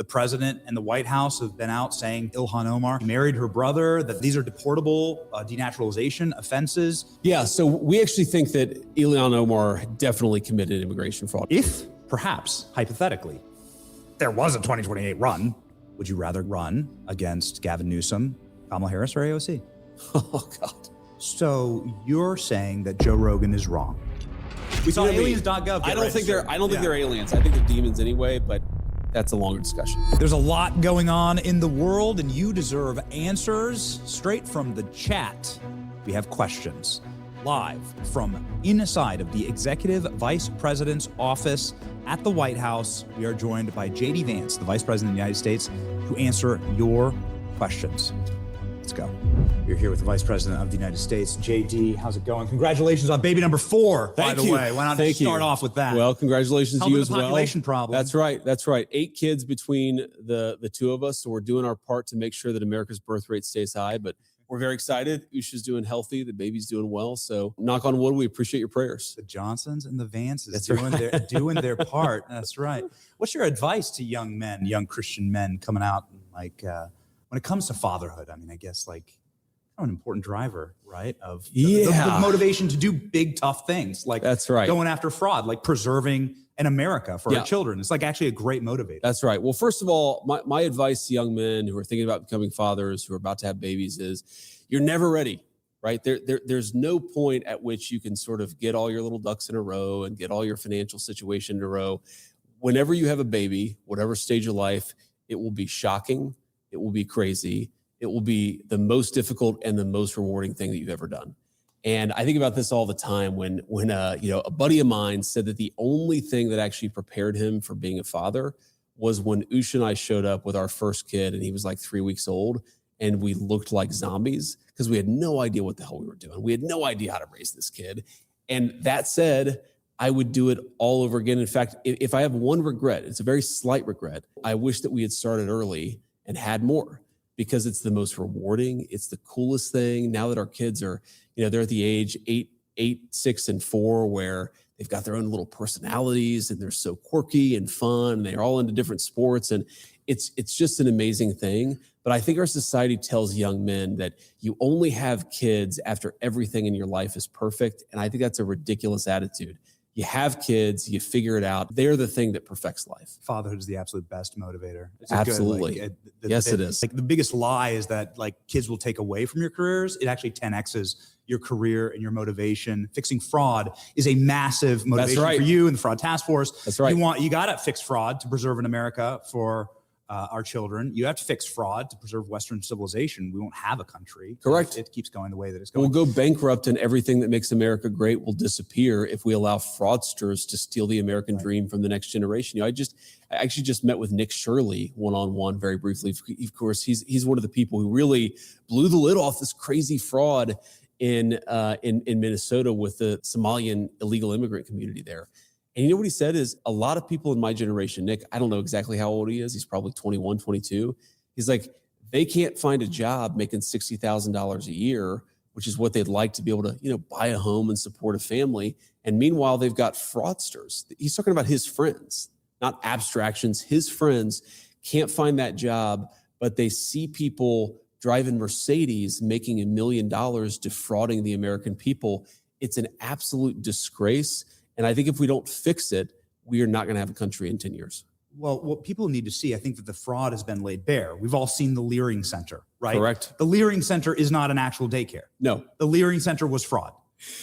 The president and the White House have been out saying Ilhan Omar married her brother, that these are deportable denaturalization offenses. Yeah, so we actually think that Ilhan Omar definitely committed immigration fraud. If, perhaps, hypothetically, there was a 2028 run, would you rather run against Gavin Newsom, Kamala Harris, or AOC? Oh, God. So you're saying that Joe Rogan is wrong. We saw aliens.gov. I don't think they're aliens. I think they're demons anyway, but that's a longer discussion. There's a lot going on in the world, and you deserve answers straight from the chat. We have questions live from inside of the Executive Vice President's office at the White House. We are joined by JD Vance, the Vice President of the United States, to answer your questions. Let's go. You're here with the Vice President of the United States. JD, how's it going? Congratulations on baby number 4, by the way. Why not start off with that? Well, congratulations to you as well. Population problem. That's right. 8 kids between the two of us, so we're doing our part to make sure that America's birth rate stays high, but we're very excited. Usha's doing healthy. The baby's doing well. So knock on wood, we appreciate your prayers. The Johnsons and the Vances doing their part. That's right. What's your advice to young men, young Christian men coming out, when it comes to fatherhood? I mean, I guess an important driver, right? Of the motivation to do big, tough things. That's right. Going after fraud, like preserving an America for our children. It's actually a great motivator. That's right. Well, first of all, my advice to young men who are thinking about becoming fathers, who are about to have babies, is you're never ready, right? There's no point at which you can sort of get all your little ducks in a row and get all your financial situation in a row. Whenever you have a baby, whatever stage of life, it will be shocking. It will be crazy. It will be the most difficult and the most rewarding thing that you've ever done. And I think about this all the time when a buddy of mine said that the only thing that actually prepared him for being a father was when Usha and I showed up with our first kid, and he was 3 weeks old, and we looked like zombies because we had no idea what the hell we were doing. We had no idea how to raise this kid. And that said, I would do it all over again. In fact, if I have one regret, it's a very slight regret. I wish that we had started early and had more, because it's the most rewarding. It's the coolest thing. Now that our kids are, they're at the age 8, 6, and 4, where they've got their own little personalities and they're so quirky and fun. And they're all into different sports. And it's just an amazing thing. But I think our society tells young men that you only have kids after everything in your life is perfect. And I think that's a ridiculous attitude. You have kids, you figure it out. They're the thing that perfects life. Fatherhood is the absolute best motivator. Absolutely. Yes, it is. The biggest lie is that kids will take away from your careers. It actually 10X's your career and your motivation. Fixing fraud is a massive motivation for you and the fraud task force. That's right. You got to fix fraud to preserve an America for our children. You have to fix fraud to preserve Western civilization. We won't have a country. Correct. It keeps going the way that it's going. We'll go bankrupt, and everything that makes America great will disappear if we allow fraudsters to steal the American dream from the next generation. I actually just met with Nick Shirley one-on-one very briefly. Of course, he's one of the people who really blew the lid off this crazy fraud in Minnesota with the Somalian illegal immigrant community there. And you know what he said is, a lot of people in my generation, Nick, I don't know exactly how old he is. He's probably 21, 22. He's like, they can't find a job making $60,000 a year, which is what they'd like to be able to, buy a home and support a family. And meanwhile, they've got fraudsters. He's talking about his friends, not abstractions. His friends can't find that job, but they see people driving Mercedes, making $1 million, defrauding the American people. It's an absolute disgrace. And I think if we don't fix it, we are not going to have a country in 10 years. Well, what people need to see, I think that the fraud has been laid bare. We've all seen the Leering Center, right? Correct. The Leering Center is not an actual daycare. No. The Leering Center was fraud,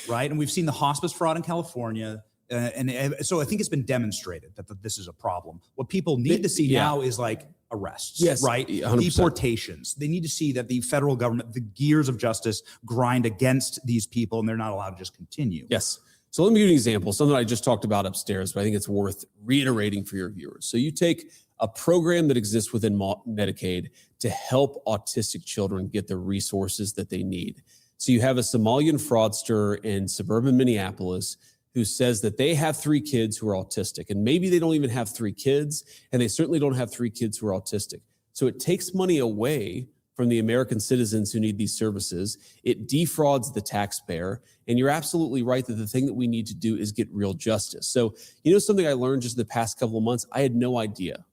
right? And we've seen the hospice fraud in California. And so I think it's been demonstrated that this is a problem. What people need to see now is arrests, right? 100%. Deportations. They need to see that the federal government, the gears of justice, grind against these people, and they're not allowed to just continue. Yes. So let me give you an example, something I just talked about upstairs, but I think it's worth reiterating for your viewers. So you take a program that exists within Medicaid to help autistic children get the resources that they need. So you have a Somalian fraudster in suburban Minneapolis who says that they have 3 kids who are autistic, and maybe they don't even have 3 kids, and they certainly don't have 3 kids who are autistic. So it takes money away from the American citizens who need these services. It defrauds the taxpayer. And you're absolutely right that the thing that we need to do is get real justice. So, something I learned just the past couple of months, I had no idea.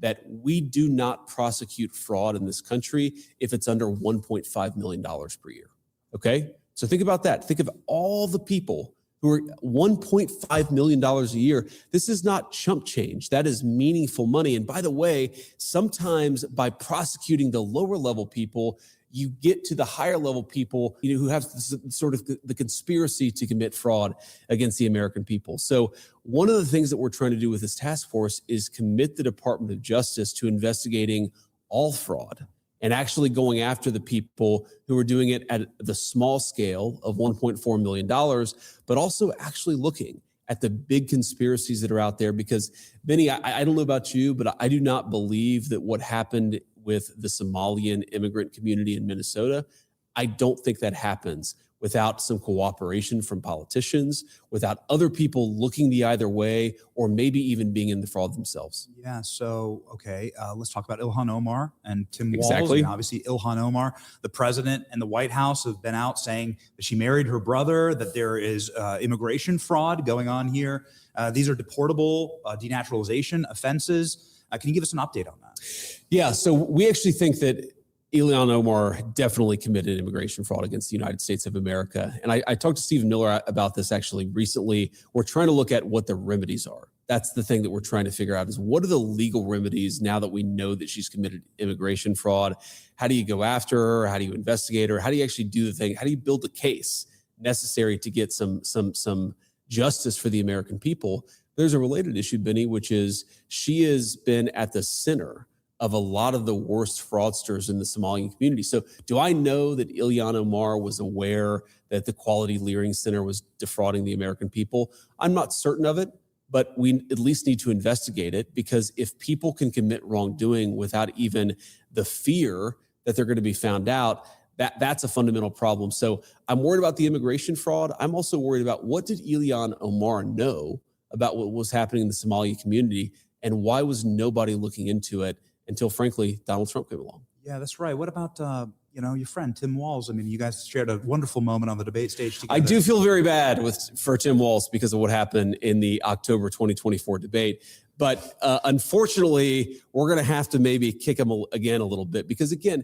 that we do not prosecute fraud in this country if it's under $1.5 million per year. Okay? So think about that. Think of all the people who are $1.5 million a year. This is not chump change. That is meaningful money. And by the way, sometimes by prosecuting the lower level people, you get to the higher level people, who have sort of the conspiracy to commit fraud against the American people. So one of the things that we're trying to do with this task force is commit the Department of Justice to investigating all fraud and actually going after the people who are doing it at the small scale of $1.4 million, but also actually looking at the big conspiracies that are out there. Because, Benny, I don't know about you, but I do not believe that what happened with the Somalian immigrant community in Minnesota, I don't think that happens without some cooperation from politicians, without other people looking the either way, or maybe even being in the fraud themselves. Yeah, so, okay, let's talk about Ilhan Omar and Tim Walz. Exactly. I mean, obviously, Ilhan Omar, the president and the White House have been out saying that she married her brother, that there is immigration fraud going on here. These are deportable denaturalization offenses. Can you give us an update on that? Yeah, so we actually think that Ilhan Omar definitely committed immigration fraud against the United States of America. And I talked to Stephen Miller about this actually recently. We're trying to look at what the remedies are. That's the thing that we're trying to figure out, is what are the legal remedies now that we know that she's committed immigration fraud? How do you go after her? How do you investigate her? How do you actually do the thing? How do you build the case necessary to get some justice for the American people? There's a related issue, Benny, which is she has been at the center of a lot of the worst fraudsters in the Somalian community. So do I know that Ilhan Omar was aware that the Quality Leering Center was defrauding the American people? I'm not certain of it, but we at least need to investigate it, because if people can commit wrongdoing without even the fear that they're going to be found out, that's a fundamental problem. So I'm worried about the immigration fraud. I'm also worried about, what did Ilhan Omar know about what was happening in the Somali community, and why was nobody looking into it until, frankly, Donald Trump came along? Yeah, that's right. What about, your friend, Tim Walz? I mean, you guys shared a wonderful moment on the debate stage together. I do feel very bad for Tim Walz because of what happened in the October 2024 debate. But unfortunately, we're going to have to maybe kick him again a little bit, because, again,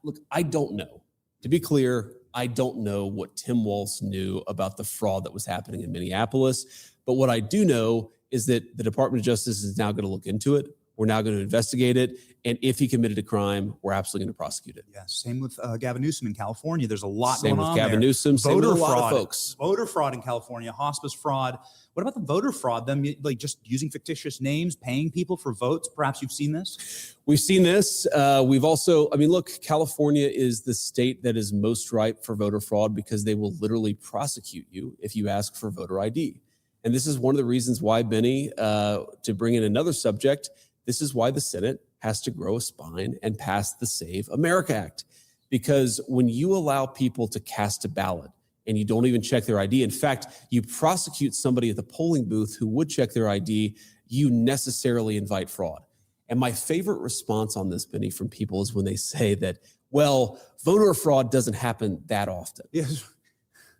look, I don't know. To be clear, I don't know what Tim Walz knew about the fraud that was happening in Minneapolis. But what I do know is that the Department of Justice is now going to look into it. We're now going to investigate it. And if he committed a crime, we're absolutely going to prosecute it. Yeah, same with Gavin Newsom in California. There's a lot going on. Same with Gavin Newsom, same with a lot of folks. Voter fraud in California, hospice fraud. What about the voter fraud? Them just using fictitious names, paying people for votes? Perhaps you've seen this? We've seen this. We've also, look, California is the state that is most ripe for voter fraud, because they will literally prosecute you if you ask for voter ID. And this is one of the reasons why, Benny, to bring in another subject, this is why the Senate has to grow a spine and pass the Save America Act. Because when you allow people to cast a ballot and you don't even check their ID, in fact, you prosecute somebody at the polling booth who would check their ID, you necessarily invite fraud. And my favorite response on this, Benny, from people is when they say that, well, voter fraud doesn't happen that often. Yes.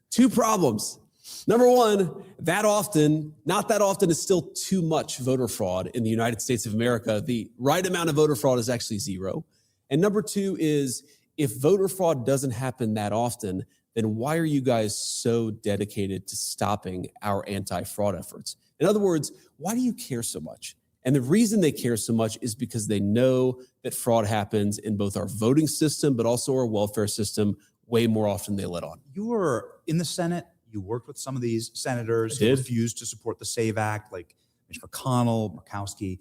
Two problems. Number one, not that often is still too much voter fraud in the United States of America. The right amount of voter fraud is actually zero. And number two is, if voter fraud doesn't happen that often, then why are you guys so dedicated to stopping our anti-fraud efforts? In other words, why do you care so much? And the reason they care so much is because they know that fraud happens in both our voting system, but also our welfare system way more often than they let on. You were in the Senate. You worked with some of these senators who refused to support the SAVE Act, like Mitch McConnell, Murkowski.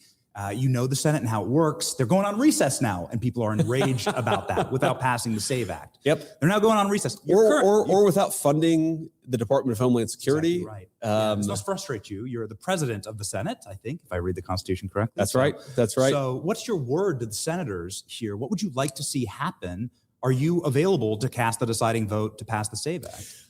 You know the Senate and how it works. They're going on recess now, and people are enraged about that without passing the SAVE Act. Yep. They're now going on recess. Or without funding the Department of Homeland Security. Exactly right. This must frustrate you. You're the president of the Senate, I think, if I read the Constitution correctly. That's right. That's right. So what's your word to the senators here? What would you like to see happen? Are you available to cast the deciding vote to pass the SAVE Act?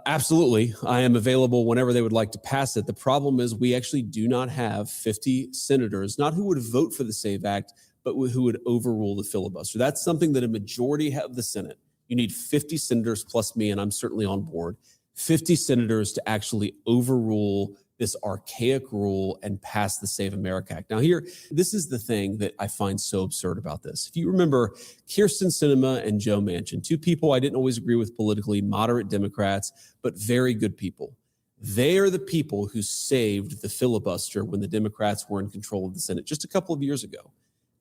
Absolutely. I am available whenever they would like to pass it. The problem is we actually do not have 50 senators, not who would vote for the SAVE Act, but who would overrule the filibuster. That's something that a majority of the Senate, you need 50 senators plus me, and I'm certainly on board, 50 senators to actually overrule this archaic rule and pass the Save America Act. Now here, this is the thing that I find so absurd about this. If you remember, Kyrsten Sinema and Joe Manchin, two people I didn't always agree with politically, moderate Democrats, but very good people. They are the people who saved the filibuster when the Democrats were in control of the Senate just a couple of years ago.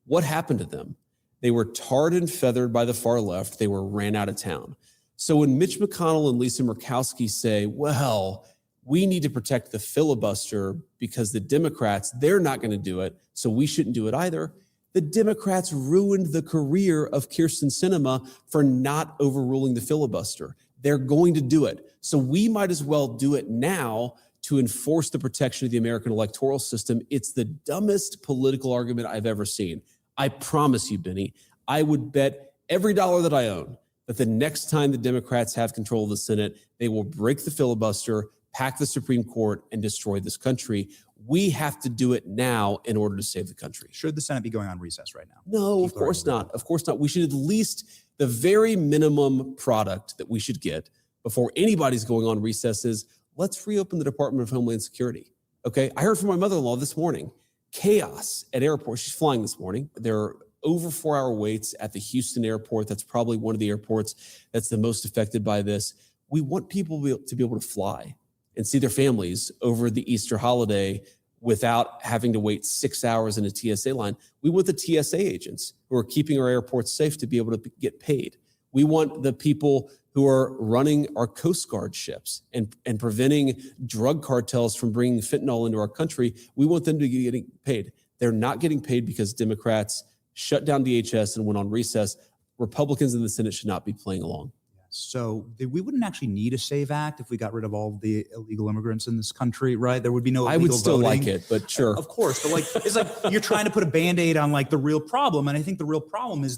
What happened to them? They were tarred and feathered by the far left. They were ran out of town. So when Mitch McConnell and Lisa Murkowski say, well, we need to protect the filibuster because the Democrats, they're not going to do it, so we shouldn't do it either. The Democrats ruined the career of Kyrsten Sinema for not overruling the filibuster. They're going to do it. So we might as well do it now to enforce the protection of the American electoral system. It's the dumbest political argument I've ever seen. I promise you, Benny, I would bet every dollar that I own that the next time the Democrats have control of the Senate, they will break the filibuster, pack the Supreme Court, and destroy this country. We have to do it now in order to save the country. Should the Senate be going on recess right now? No, of course not. Of course not. We should at least, the very minimum product that we should get before anybody's going on recess is, let's reopen the Department of Homeland Security. Okay, I heard from my mother-in-law this morning, chaos at airports. She's flying this morning. There are over 4-hour waits at the Houston airport. That's probably one of the airports that's the most affected by this. We want people to be able to fly and see their families over the Easter holiday without having to wait 6 hours in a TSA line. We want the TSA agents who are keeping our airports safe to be able to get paid. We want the people who are running our Coast Guard ships and preventing drug cartels from bringing fentanyl into our country. We want them to be getting paid. They're not getting paid because Democrats shut down DHS and went on recess. Republicans in the Senate should not be playing along. So we wouldn't actually need a SAVE Act if we got rid of all the illegal immigrants in this country, right? There would be no illegal I would still voting. like it, but sure. Of course, but like it's like you're trying to put a Band-Aid on like the real problem. And I think the real problem is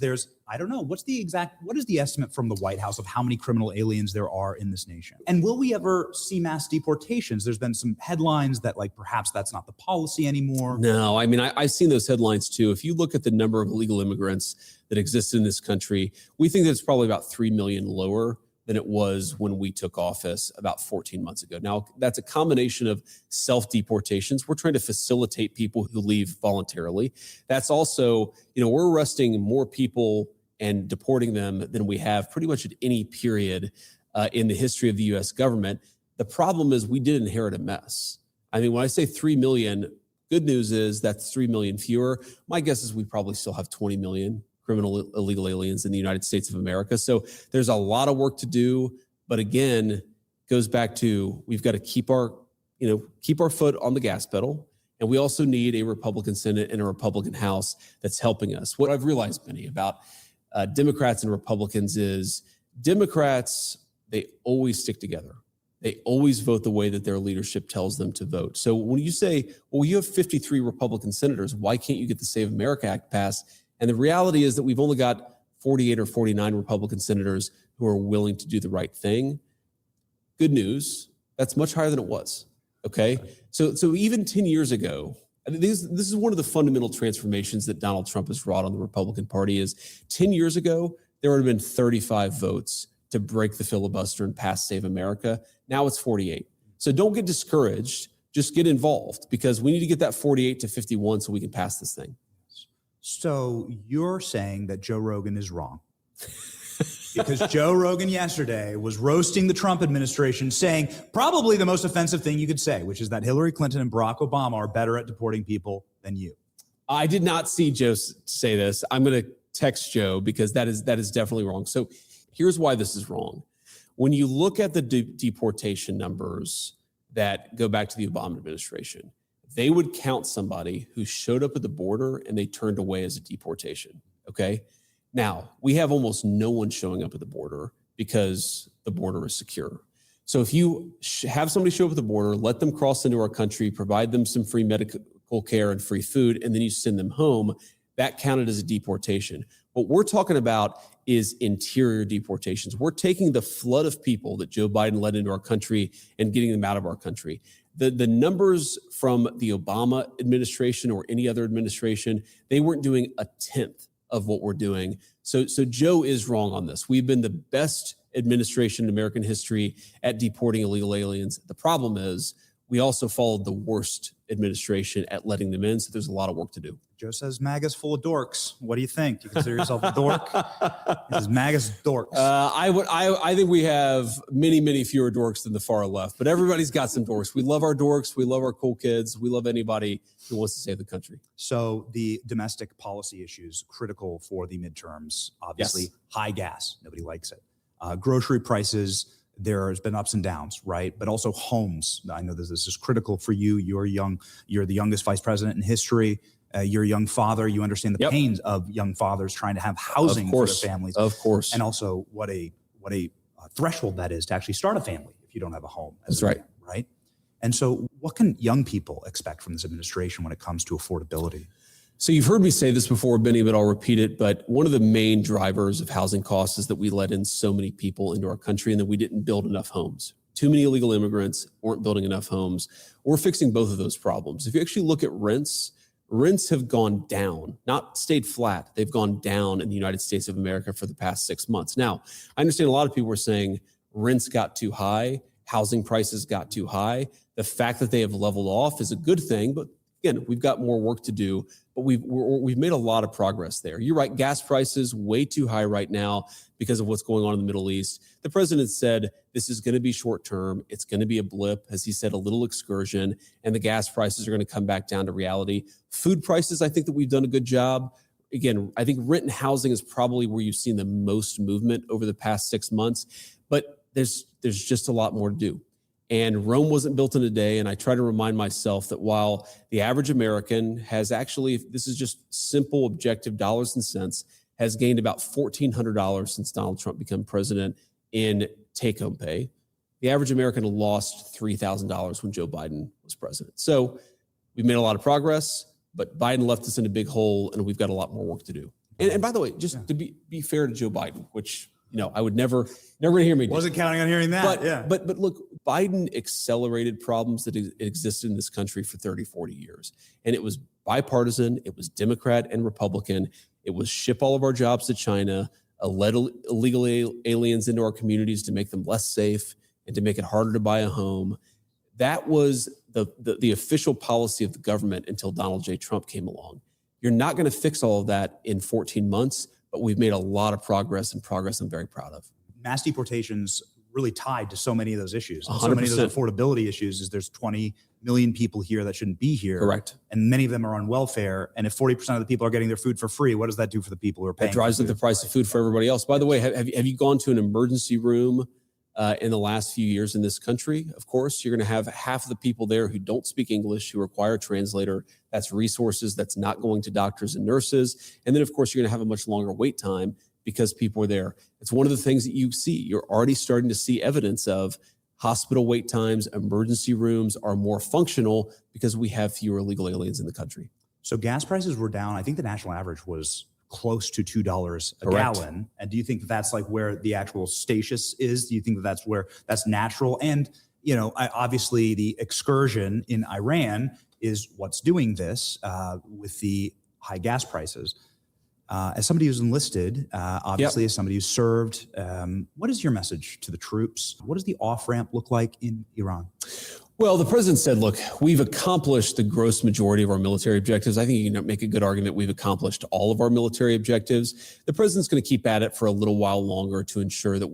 I don't know, what is the estimate from the White House of how many criminal aliens there are in this nation? And will we ever see mass deportations? There's been some headlines that like perhaps that's not the policy anymore. No, I mean, I've seen those headlines too. If you look at the number of illegal immigrants that exist in this country, we think that it's probably about 3 million lower than it was when we took office about 14 months ago. Now, that's a combination of self-deportations. We're trying to facilitate people who leave voluntarily. That's also, we're arresting more people and deporting them than we have pretty much at any period in the history of the U.S. government. The problem is we did inherit a mess. I mean, when I say 3 million, good news is that's 3 million fewer. My guess is we probably still have 20 million criminal illegal aliens in the United States of America. So there's a lot of work to do. But again, goes back to we've got to keep our foot on the gas pedal. And we also need a Republican Senate and a Republican House that's helping us. What I've realized, Benny, about Democrats and Republicans is Democrats, they always stick together. They always vote the way that their leadership tells them to vote. So when you say, well, you have 53 Republican senators, why can't you get the Save America Act passed? And the reality is that we've only got 48 or 49 Republican senators who are willing to do the right thing. Good news, that's much higher than it was, okay? So even 10 years ago, I mean, this is one of the fundamental transformations that Donald Trump has wrought on the Republican Party is 10 years ago, there would have been 35 votes to break the filibuster and pass Save America. Now it's 48. So don't get discouraged, just get involved because we need to get that 48 to 51 so we can pass this thing. So you're saying that Joe Rogan is wrong because Joe Rogan yesterday was roasting the Trump administration, saying probably the most offensive thing you could say, which is that Hillary Clinton and Barack Obama are better at deporting people than you. I did not see Joe say this. I'm going to text Joe because that is definitely wrong. So here's why this is wrong. When you look at the deportation numbers that go back to the Obama administration, they would count somebody who showed up at the border and they turned away as a deportation, okay? Now, we have almost no one showing up at the border because the border is secure. So if you have somebody show up at the border, let them cross into our country, provide them some free medical care and free food, and then you send them home, that counted as a deportation. What we're talking about is interior deportations. We're taking the flood of people that Joe Biden led into our country and getting them out of our country. The numbers from the Obama administration or any other administration, they weren't doing a tenth of what we're doing. So Joe is wrong on this. We've been the best administration in American history at deporting illegal aliens. The problem is we also followed the worst administration at letting them in. So there's a lot of work to do. Joe says MAGA's full of dorks. What do you think? You consider yourself a dork? He says MAGA's dorks. I think we have many, many fewer dorks than the far left, but everybody's got some dorks. We love our dorks. We love our cool kids. We love anybody who wants to save the country. So the domestic policy issues critical for the midterms, obviously. Yes. High gas, nobody likes it. Grocery prices, there's been ups and downs, right? But also homes. I know this is critical for you. You're young. You're the youngest vice president in history. You're a young father. You understand the pains of young fathers trying to have housing for their families. Of course. And also what a threshold that is to actually start a family if you don't have a home. That's right. Right. And so what can young people expect from this administration when it comes to affordability? So you've heard me say this before, Benny, but I'll repeat it. But one of the main drivers of housing costs is that we let in so many people into our country and that we didn't build enough homes. Too many illegal immigrants weren't building enough homes. We're fixing both of those problems. If you actually look at rents have gone down, not stayed flat. They've gone down in the United States of America for the past 6 months. Now, I understand a lot of people are saying rents got too high, housing prices got too high. The fact that they have leveled off is a good thing, but again, we've got more work to do, but we've made a lot of progress there. You're right, gas prices way too high right now because of what's going on in the Middle East. The president said this is going to be short term. It's going to be a blip, as he said, a little excursion, and the gas prices are going to come back down to reality. Food prices, I think that we've done a good job. Again, I think rent and housing is probably where you've seen the most movement over the past 6 months, but there's just a lot more to do. And Rome wasn't built in a day. And I try to remind myself that while the average American has actually, this is just simple, objective dollars and cents, has gained about $1,400 since Donald Trump became president in take-home pay. The average American lost $3,000 when Joe Biden was president. So we've made a lot of progress, but Biden left us in a big hole, and we've got a lot more work to do. And by the way, just to be fair to Joe Biden, which I would never hear me. Wasn't counting on hearing that. But look, Biden accelerated problems that existed in this country for 30, 40 years. And it was bipartisan. It was Democrat and Republican. It was ship all of our jobs to China, let illegal aliens into our communities to make them less safe and to make it harder to buy a home. That was the official policy of the government until Donald J. Trump came along. You're not going to fix all of that in 14 months. But we've made a lot of progress, and progress I'm very proud of. Mass deportations really tied to so many of those issues. 100%. So many of those affordability issues is there's 20 million people here that shouldn't be here. Correct. And many of them are on welfare. And if 40% of the people are getting their food for free, what does that do for the people who are paying? It drives up the price of food for everybody else. By the way, have you gone to an emergency room in the last few years in this country? Of course, you're going to have half of the people there who don't speak English, who require a translator. That's resources that's not going to doctors and nurses. And then, of course, you're going to have a much longer wait time because people are there. It's one of the things that you see. You're already starting to see evidence of hospital wait times. Emergency rooms are more functional because we have fewer illegal aliens in the country. So gas prices were down. I think the national average was close to $2 a Correct. gallon. And do you think that's like where the actual status is? Do you think that that's where that's natural? And, obviously the excursion in Iran is what's doing this with the high gas prices. As somebody who's enlisted, obviously as somebody who's served, what is your message to the troops? What does the off-ramp look like in Iran? Well, the president said, look, we've accomplished the gross majority of our military objectives. I think you can make a good argument we've accomplished all of our military objectives. The president's going to keep at it for a little while longer to ensure that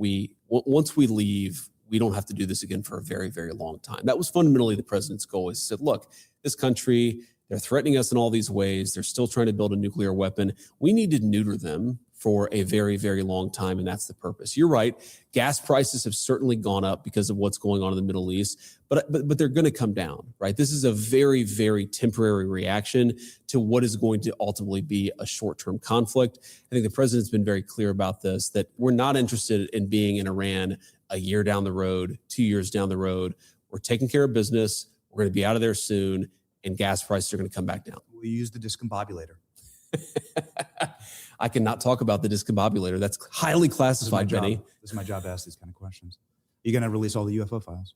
once we leave, we don't have to do this again for a very, very long time. That was fundamentally the president's goal. He said, look, this country, they're threatening us in all these ways. They're still trying to build a nuclear weapon. We need to neuter them for a very, very long time, and that's the purpose. You're right. Gas prices have certainly gone up because of what's going on in the Middle East, but they're going to come down, right? This is a very, very temporary reaction to what is going to ultimately be a short-term conflict. I think the president's been very clear about this, that we're not interested in being in Iran a year down the road, 2 years down the road. We're taking care of business. We're going to be out of there soon, and gas prices are going to come back down. We use the discombobulator. I cannot talk about the discombobulator. That's highly classified, Benny. This is my job to ask these kind of questions. You're going to release all the UFO files?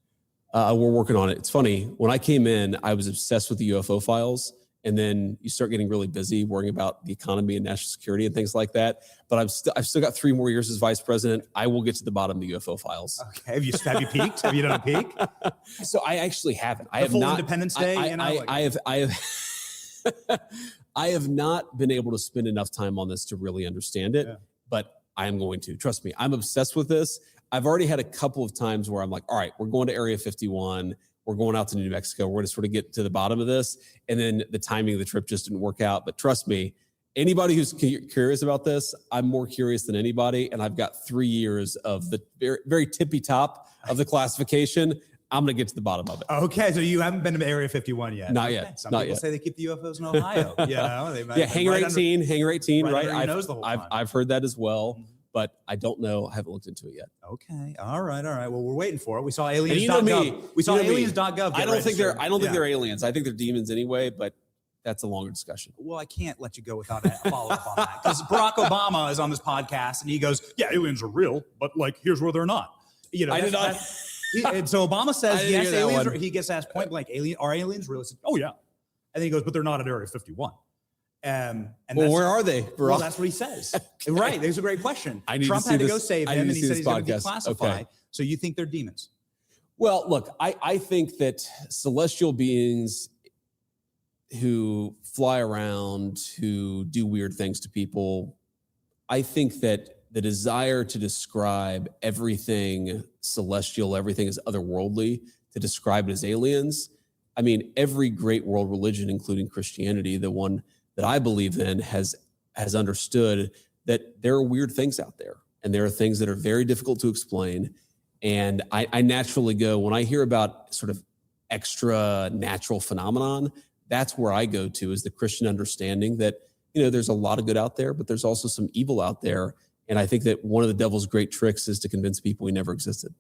We're working on it. It's funny. When I came in, I was obsessed with the UFO files. And then you start getting really busy worrying about the economy and national security and things like that. But I've still got 3 more years as vice president. I will get to the bottom of the UFO files. Okay. Have you peaked? Have you done a peek? So I actually haven't. I the have full not. Independence Day. I have not been able to spend enough time on this to really understand it, but I am going to. Trust me, I'm obsessed with this. I've already had a couple of times where I'm like, all right, we're going to Area 51. We're going out to New Mexico. We're going to sort of get to the bottom of this. And then the timing of the trip just didn't work out. But trust me, anybody who's curious about this, I'm more curious than anybody. And I've got 3 years of the very, very tippy top of the classification. I'm going to get to the bottom of it. Okay, so you haven't been to Area 51 yet? Not yet. Some people say they keep the UFOs in Ohio. They might Hangar 18, Hangar 18, right? I've heard that as well, but I don't know. I haven't looked into it yet. Okay, all right. Well, we're waiting for it. We saw aliens.gov. You know me. We saw aliens.gov. I don't think they're aliens. I think they're demons anyway, but that's a longer discussion. Well, I can't let you go without a follow-up on that, because Barack Obama is on this podcast and he goes, "Yeah, aliens are real, but like, here's where they're not." I did not. And so Obama says, yes, aliens he gets asked point blank, are aliens real? He said, oh, yeah. And then he goes, but they're not at Area 51. And where are they, bro? Well, that's what he says. Okay. Right. There's a great question. Trump had to go save him, and he said he's going to declassify. Okay. So you think they're demons? Well, look, I think that celestial beings who fly around, who do weird things to people, I think that the desire to describe everything celestial, everything is otherworldly, to describe it as aliens. I mean, every great world religion, including Christianity, the one that I believe in, has understood that there are weird things out there, and there are things that are very difficult to explain. And I naturally go, when I hear about sort of extra natural phenomenon, that's where I go to, is the Christian understanding that, there's a lot of good out there, but there's also some evil out there. And I think that one of the devil's great tricks is to convince people he never existed.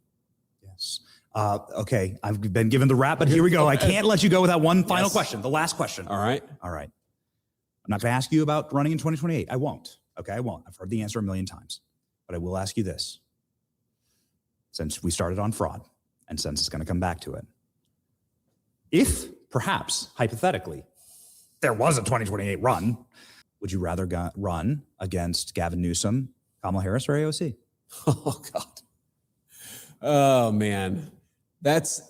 Yes. Okay. I've been given the wrap, but here we go. I can't let you go without one final question. The last question. All right. I'm not going to ask you about running in 2028. I won't. Okay. I won't. I've heard the answer a million times, but I will ask you this. Since we started on fraud, and since it's going to come back to it, if perhaps hypothetically there was a 2028 run, would you rather run against Gavin Newsom, Kamala Harris, or AOC? Oh, God. Oh, man.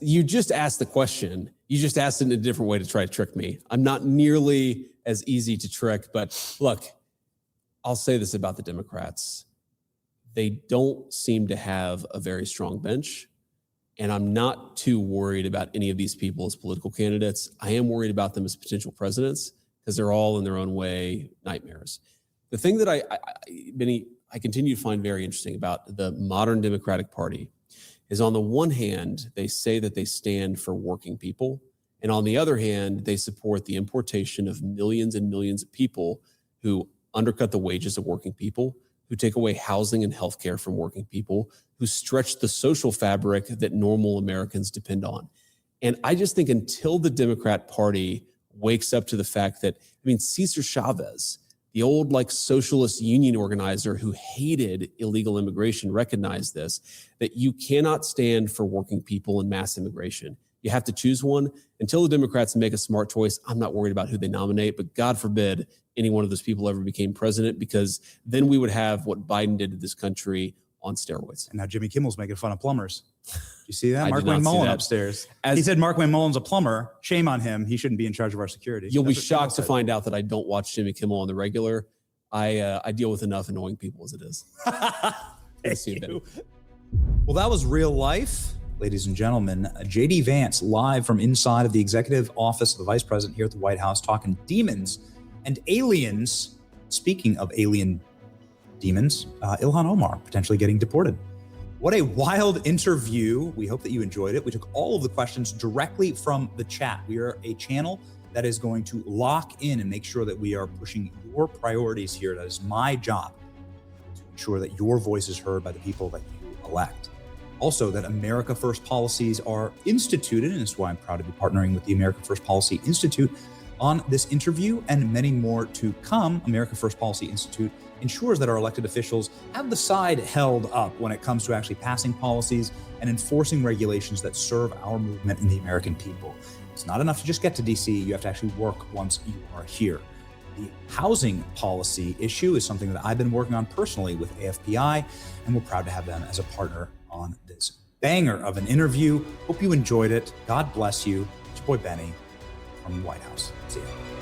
You just asked the question. You just asked it in a different way to try to trick me. I'm not nearly as easy to trick, but look, I'll say this about the Democrats. They don't seem to have a very strong bench, and I'm not too worried about any of these people as political candidates. I am worried about them as potential presidents, because they're all in their own way nightmares. The thing that I continue to find very interesting about the modern Democratic Party is, on the one hand, they say that they stand for working people. And on the other hand, they support the importation of millions and millions of people who undercut the wages of working people, who take away housing and healthcare from working people, who stretch the social fabric that normal Americans depend on. And I just think until the Democrat Party wakes up to the fact that, Cesar Chavez, the old socialist union organizer who hated illegal immigration, recognized this, that you cannot stand for working people and mass immigration. You have to choose one. Until the Democrats make a smart choice, I'm not worried about who they nominate, but God forbid any one of those people ever became president, because then we would have what Biden did to this country on steroids. And now Jimmy Kimmel's making fun of plumbers. You see that? Mark Wayne Mullen upstairs. He said Mark Wayne Mullen's a plumber. Shame on him. He shouldn't be in charge of our security. You'll be shocked to find out that I don't watch Jimmy Kimmel on the regular. I deal with enough annoying people as it is. Thank you. Well, that was real life. Ladies and gentlemen, JD Vance, live from inside of the executive office of the vice president here at the White House, talking demons and aliens. Speaking of alien demons, Ilhan Omar potentially getting deported. What a wild interview. We hope that you enjoyed it. We took all of the questions directly from the chat. We are a channel that is going to lock in and make sure that we are pushing your priorities here. That is my job, to ensure that your voice is heard by the people that you elect. Also, that America First policies are instituted, and that's why I'm proud to be partnering with the America First Policy Institute on this interview and many more to come. America First Policy Institute ensures that our elected officials have the side held up when it comes to actually passing policies and enforcing regulations that serve our movement and the American people. It's not enough to just get to DC. You have to actually work once you are here. The housing policy issue is something that I've been working on personally with AFPI, and we're proud to have them as a partner on this banger of an interview. Hope you enjoyed it. God bless you. It's your boy Benny from the White House. See you.